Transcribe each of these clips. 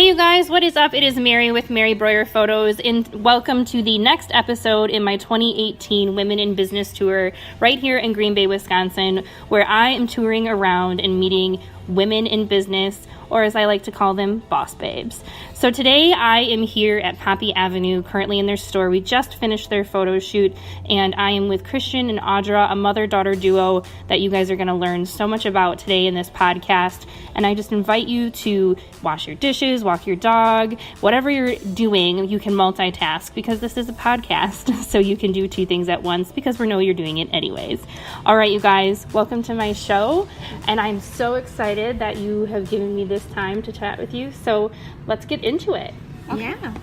Hey you guys, what is up? It is Mary with Mary Breuer Photos, and welcome to the next episode in my 2018 Women in Business Tour right here in Green Bay, Wisconsin, where I am touring around and meeting women in business, or as I like to call them, boss babes. So today I am here at Poppy Avenue, currently in their store. We just finished their photo shoot, and I am with Christian and Audra, a mother-daughter duo that you guys are going to learn so much about today in this podcast. And I just invite you to wash your dishes, walk your dog, whatever you're doing, you can multitask because this is a podcast, so you can do two things at once because we know you're doing it anyways. All right, you guys, welcome to my show, and I'm so excited that you have given me this time to chat with you, so let's get into it. Okay. Yeah.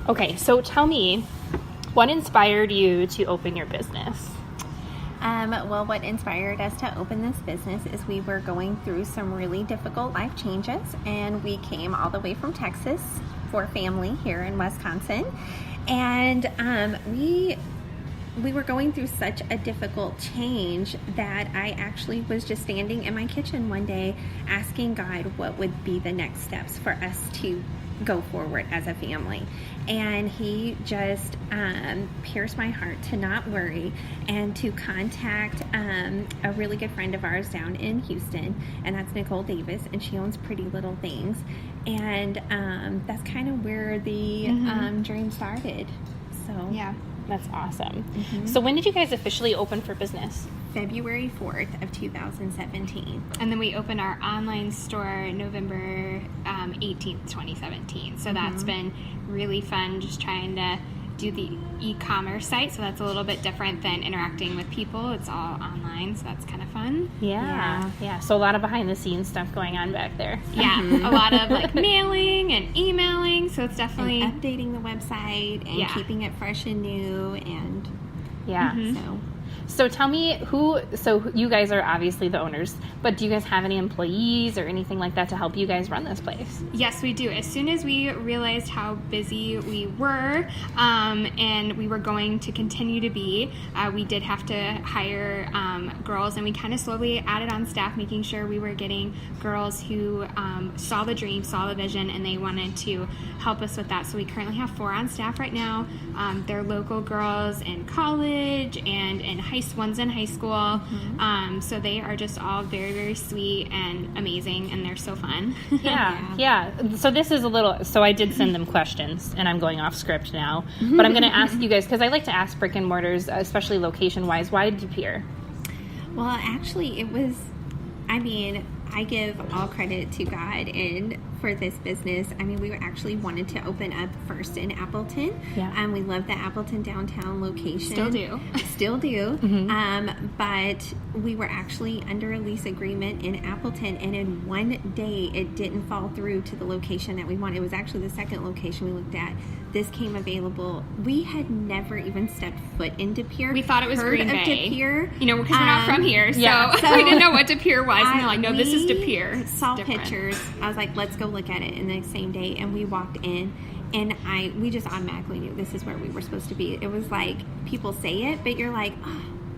Okay, so tell me, what inspired you to open your business? Well, what inspired us to open this business is we were going through some really difficult life changes, and we came all the way from Texas for family here in Wisconsin, and we were going through such a difficult change that I actually was just standing in my kitchen one day asking God what would be the next steps for us to go forward as a family. And he just pierced my heart to not worry and to contact a really good friend of ours down in Houston, and that's Nicole Davis, and she owns Pretty Little Things. And that's kind of where the dream started. So yeah. That's awesome. Mm-hmm. So when did you guys officially open for business? February 4th of 2017. And then we opened our online store November 18th, 2017. So that's been really fun, just trying to do the e-commerce site. So that's a little bit different than interacting with people. It's all online, so that's kind of fun. Yeah. So a lot of behind the scenes stuff going on back there. Yeah, a lot of like mailing and emailing. So it's definitely and updating the website and keeping it fresh and new, and So tell me so you guys are obviously the owners, but do you guys have any employees or anything like that to help you guys run this place? Yes, we do. As soon as we realized how busy we were and we were going to continue to be, we did have to hire girls, and we kind of slowly added on staff, making sure we were getting girls who saw the dream, saw the vision, and they wanted to help us with that. So we currently have 4 on staff right now. They're local girls in college and one's in high school. So they are just all very, very sweet and amazing, and they're so fun. Yeah. So this is so I did send them questions, and I'm going off script now, but I'm going to ask you guys, because I like to ask brick and mortars, especially location-wise, why did Depeer? Well, actually, I give all credit to God and for this business. We actually wanted to open up first in Appleton. Yeah. We love the Appleton downtown location. Still do. But we were actually under a lease agreement in Appleton, and in one day it didn't fall through to the location that we wanted. It was actually the second location we looked at. This came available. We had never even stepped foot in Depeer. We thought it was Green Bay. Depeer. Because we're not from here, so we didn't know what Depeer was. And they're like, no, this is Depeer. Saw pictures. I was like, let's go look at it. And the same day, and we walked in, and we just automatically knew this is where we were supposed to be. It was like, people say it, but you're like,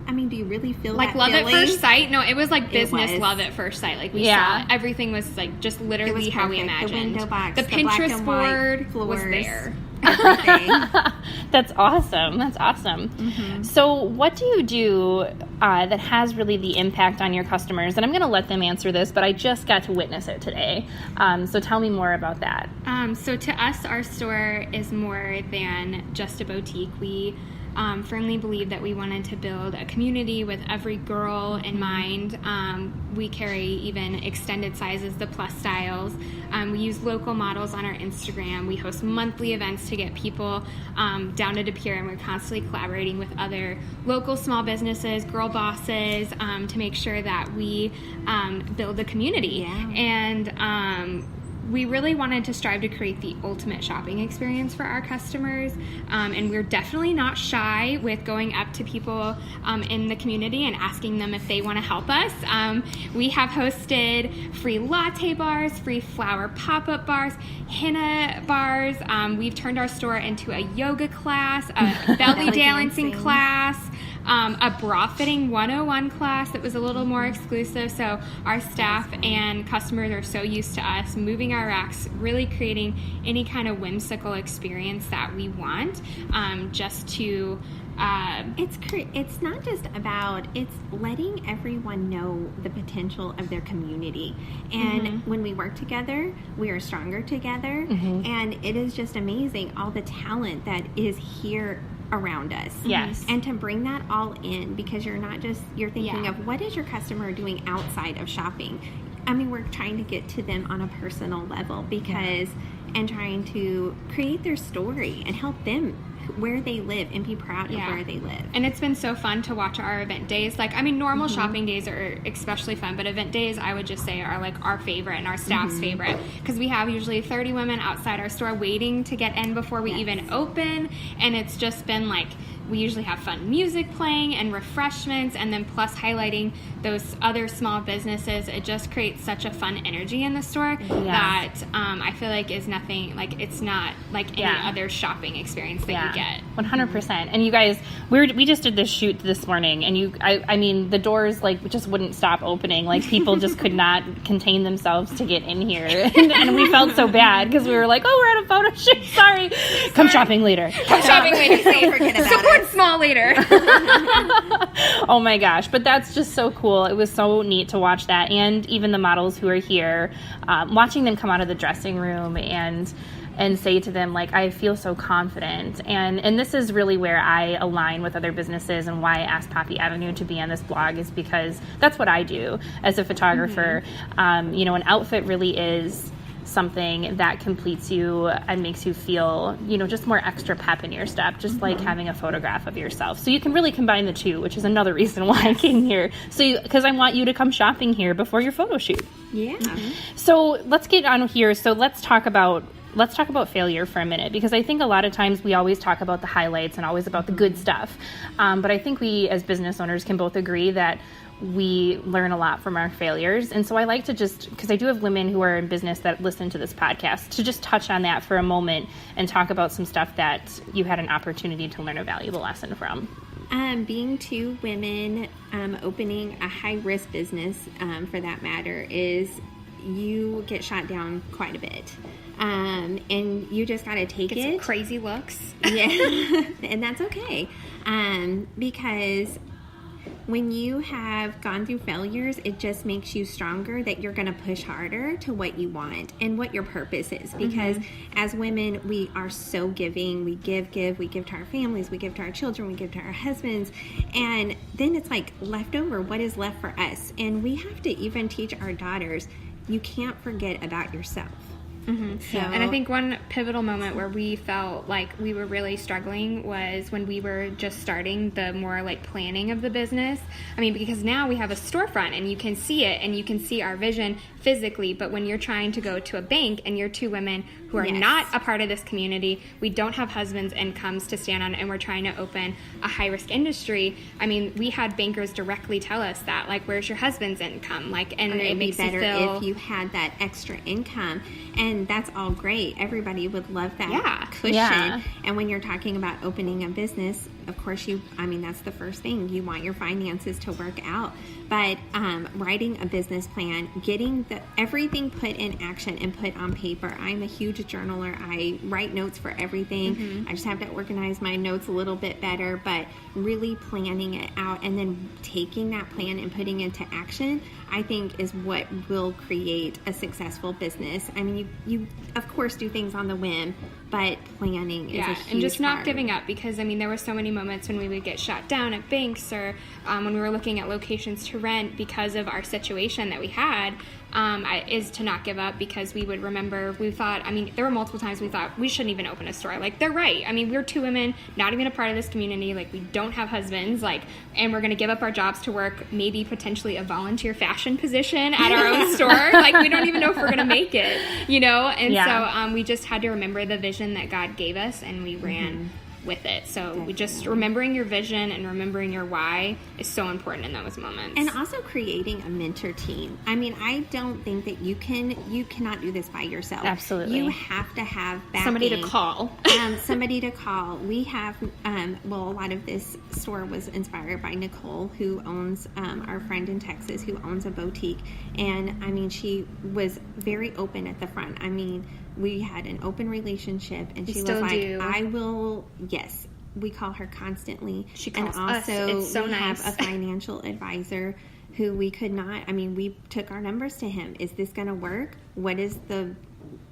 do you really feel like that love feeling? at first sight? No, it was like business love at first sight. Like we saw everything was like just literally how we imagined. The window box, the Pinterest board was there. Everything. That's awesome. So what do you do that has really the impact on your customers? And I'm going to let them answer this, but I just got to witness it today. So tell me more about that. So to us, our store is more than just a boutique. We firmly believe that we wanted to build a community with every girl in mind. We carry even extended sizes, the plus styles. We use local models on our Instagram. We host monthly events to get people down to Depeer, and we're constantly collaborating with other local small businesses, girl bosses, to make sure that we build a community. And we really wanted to strive to create the ultimate shopping experience for our customers, and we're definitely not shy with going up to people in the community and asking them if they want to help us. We have hosted free latte bars, free flower pop-up bars, henna bars. We've turned our store into a yoga class, a belly dancing class. a bra fitting 101 class that was a little more exclusive. So our staff and customers are so used to us moving our racks, really creating any kind of whimsical experience that we want, just to it's not just about, it's letting everyone know the potential of their community, and when we work together we are stronger together, and it is just amazing all the talent that is here around us. Yes. And to bring that all in, because you're thinking of what is your customer doing outside of shopping. I mean, we're trying to get to them on a personal level, because and trying to create their story and help them where they live and be proud of where they live. And it's been so fun to watch our event days. Like, I mean, normal shopping days are especially fun, but event days, I would just say, are like our favorite and our staff's favorite, because we have usually 30 women outside our store waiting to get in before we even open. And it's just been like, we usually have fun music playing and refreshments, and then plus highlighting those other small businesses. It just creates such a fun energy in the store that I feel like is nothing, like it's not like any other shopping experience that you get. 100%. And you guys, we just did this shoot this morning, and I mean, the doors like just wouldn't stop opening. Like, people just could not contain themselves to get in here, and we felt so bad because we were like, oh, we're at a photo shoot. Sorry. Come shopping later. Come shopping later. Don't forget about Support small later. Oh my gosh, but that's just so cool. It was so neat to watch that, and even the models who are here, watching them come out of the dressing room and say to them, like, I feel so confident. And this is really where I align with other businesses, and why I asked Poppy Avenue to be on this blog is because that's what I do as a photographer. You know, an outfit really is something that completes you and makes you feel, you know, just more extra pep in your step, just like having a photograph of yourself. So you can really combine the two, which is another reason why I came here. So because I want you to come shopping here before your photo shoot. Yeah. So let's get on here. So let's talk about failure for a minute, because I think a lot of times we always talk about the highlights and always about the good stuff. But I think we as business owners can both agree that we learn a lot from our failures. And so I like to just, because I do have women who are in business that listen to this podcast, to just touch on that for a moment and talk about some stuff that you had an opportunity to learn a valuable lesson from. Being two women opening a high-risk business, for that matter, is you get shot down quite a bit. And you just got to take it. Some crazy looks. Yeah, and that's okay. Because when you have gone through failures, it just makes you stronger, that you're going to push harder to what you want and what your purpose is. Because as women, we are so giving. We give. We give to our families. We give to our children. We give to our husbands. And then it's like leftover. What is left for us? And we have to even teach our daughters, you can't forget about yourself. So, and I think one pivotal moment where we felt like we were really struggling was when we were just starting the more like planning of the business. I mean, because now we have a storefront and you can see it and you can see our vision physically, but when you're trying to go to a bank and you're two women who are not a part of this community, we don't have husbands' incomes to stand on, and we're trying to open a high-risk industry. I mean, we had bankers directly tell us that, like, where's your husband's income? Like, and it makes better you feel if you had that extra income. And that's all great. Everybody would love that cushion. Yeah. And when you're talking about opening a business, of course, that's the first thing. You want your finances to work out. But writing a business plan, getting everything put in action and put on paper. I'm a huge journaler. I write notes for everything. I just have to organize my notes a little bit better, but really planning it out and then taking that plan and putting it into action, I think, is what will create a successful business. I mean, you of course do things on the whim, but planning is a huge and just not part. giving up, because I mean, there were so many moments when we would get shot down at banks, or when we were looking at locations to rent because of our situation that we had. Is to not give up, because we would remember, we thought, I mean, there were multiple times we thought we shouldn't even open a store. Like, they're right. I mean, we're two women, not even a part of this community. Like, we don't have husbands, like, and we're going to give up our jobs to work maybe potentially a volunteer fashion position at our own store. Like, we don't even know if we're going to make it, you know? And so we just had to remember the vision that God gave us, and we ran with it. So we just remembering your vision and remembering your why is so important in those moments. And also creating a mentor team. I mean, I don't think that you cannot do this by yourself. Absolutely. You have to have backing. Somebody to call. Somebody to call. We have, a lot of this store was inspired by Nicole, who owns, our friend in Texas, who owns a boutique. And I mean, she was very open at the front. I mean, we had an open relationship, and she was like, I will, yes. We call her constantly. She calls and also us. It's so we nice. have a financial advisor who we could not, I mean, we took our numbers to him. Is this going to work? What is the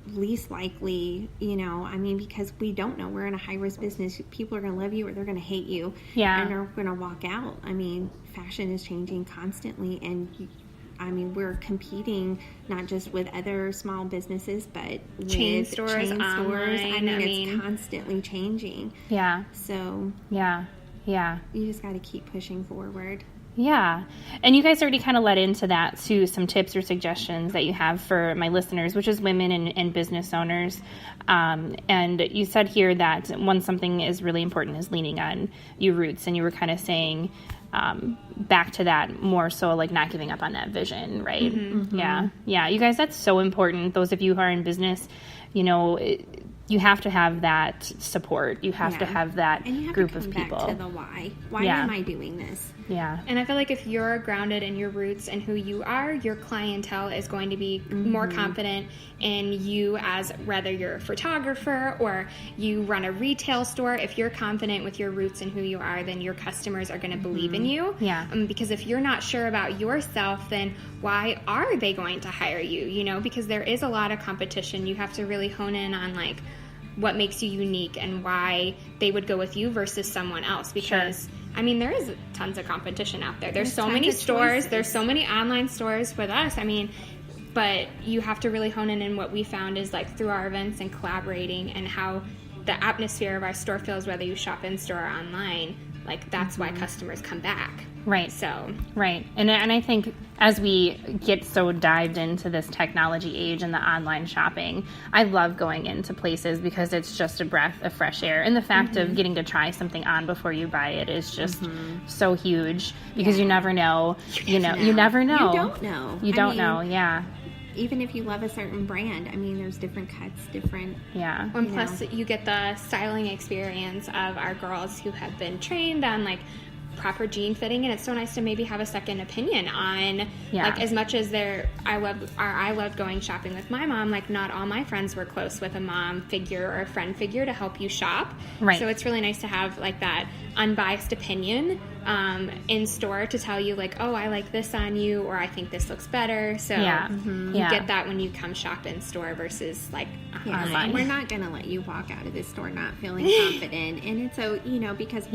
least likely, I mean, because we don't know. We're in a high-risk business. People are going to love you or they're going to hate you. Yeah. And they're going to walk out. I mean, fashion is changing constantly, and I mean, we're competing not just with other small businesses, but with chain stores, online. I mean, it's constantly changing. Yeah. So Yeah. you just got to keep pushing forward. Yeah. And you guys already kind of led into that to some tips or suggestions that you have for my listeners, which is women and business owners. And you said here that something is really important is leaning on your roots. And you were kind of saying back to that more so like not giving up on that vision, right? Mm-hmm. Yeah. Yeah. You guys, that's so important. Those of you who are in business, you have to have that support. You have to have that and you have group to come of people. Back to the why. Why am I doing this? Yeah. And I feel like if you're grounded in your roots and who you are, your clientele is going to be more confident in you as whether you're a photographer or you run a retail store. If you're confident with your roots and who you are, then your customers are going to believe in you. Yeah. Because if you're not sure about yourself, then why are they going to hire you? Because there is a lot of competition. You have to really hone in on like what makes you unique and why they would go with you versus someone else. Because I mean, there is tons of competition out there. There's so many stores. There's so many online stores with us. I mean, but you have to really hone in what we found is like through our events and collaborating and how the atmosphere of our store feels, whether you shop in store or online. Like that's why customers come back. Right. So. Right. And I think as we get so dived into this technology age and the online shopping, I love going into places because it's just a breath of fresh air. And the fact of getting to try something on before you buy it is just so huge because you never know. You never know. You don't know. You don't know. Yeah. Even if you love a certain brand, I mean, there's different cuts, different... Yeah. And plus, you get the styling experience of our girls who have been trained on, like, proper jean fitting, and it's so nice to maybe have a second opinion on, like, as much as I loved going shopping with my mom, like, not all my friends were close with a mom figure or a friend figure to help you shop. Right. So it's really nice to have, like, that unbiased opinion in store to tell you, like, oh, I like this on you, or I think this looks better. So you get that when you come shop in store versus, like, online. And we're not going to let you walk out of this store not feeling confident. And it's so, because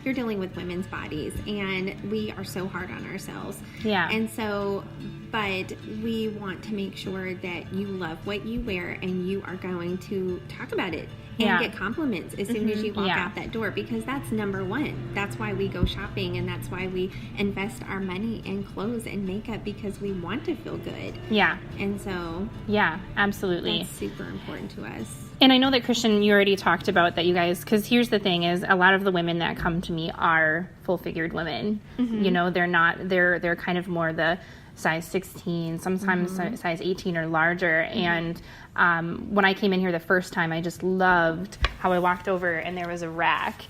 you're dealing with women's bodies, and we are so hard on ourselves. Yeah. And so, but we want to make sure that you love what you wear and you are going to talk about it and get compliments as soon as you walk out that door, because that's number one. That's why we go shopping, and that's why we invest our money in clothes and makeup, because we want to feel good. Yeah. And so... Yeah, absolutely. That's super important to us. And I know that, Christian, you already talked about that, you guys, because here's the thing is a lot of the women that come to me are full-figured women. They're not, they're kind of more the size 16, sometimes size 18 or larger. And when I came in here the first time, I just loved how I walked over and there was a rack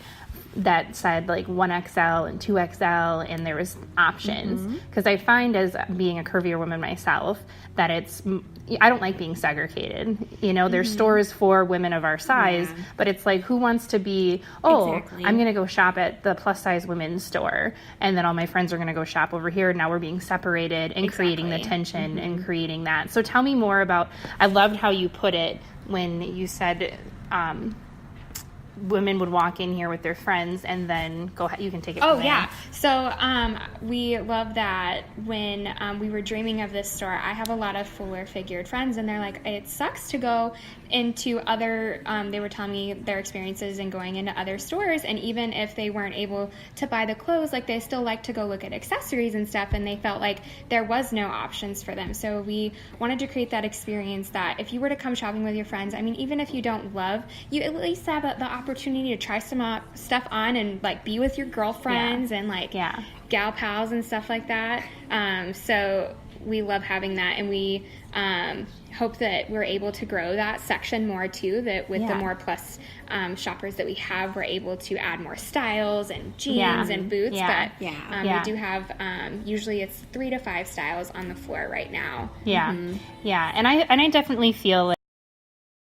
that said like 1XL and 2XL, and there was options, because I find, as being a curvier woman myself, that I don't like being segregated. There's stores for women of our size, but it's like, who wants to be, I'm going to go shop at the plus size women's store, and then all my friends are going to go shop over here. Now we're being separated and creating the tension and creating that. So tell me more about, I loved how you put it when you said, women would walk in here with their friends and then go, you can take it from there. So we love that when we were dreaming of this store, I have a lot of fuller figured friends, and they're like, it sucks to go into other, they were telling me their experiences in going into other stores, and even if they weren't able to buy the clothes, like they still like to go look at accessories and stuff, and they felt like there was no options for them. So we wanted to create that experience that if you were to come shopping with your friends, I mean, even if you don't love, you at least have the opportunity opportunity to try some stuff on and like be with your girlfriends and like gal pals and stuff like that. So we love having that, and we hope that we're able to grow that section more too, that with the more plus shoppers that we have, we're able to add more styles and jeans and boots. But we do have usually it's 3 to 5 styles on the floor right now. And I definitely feel like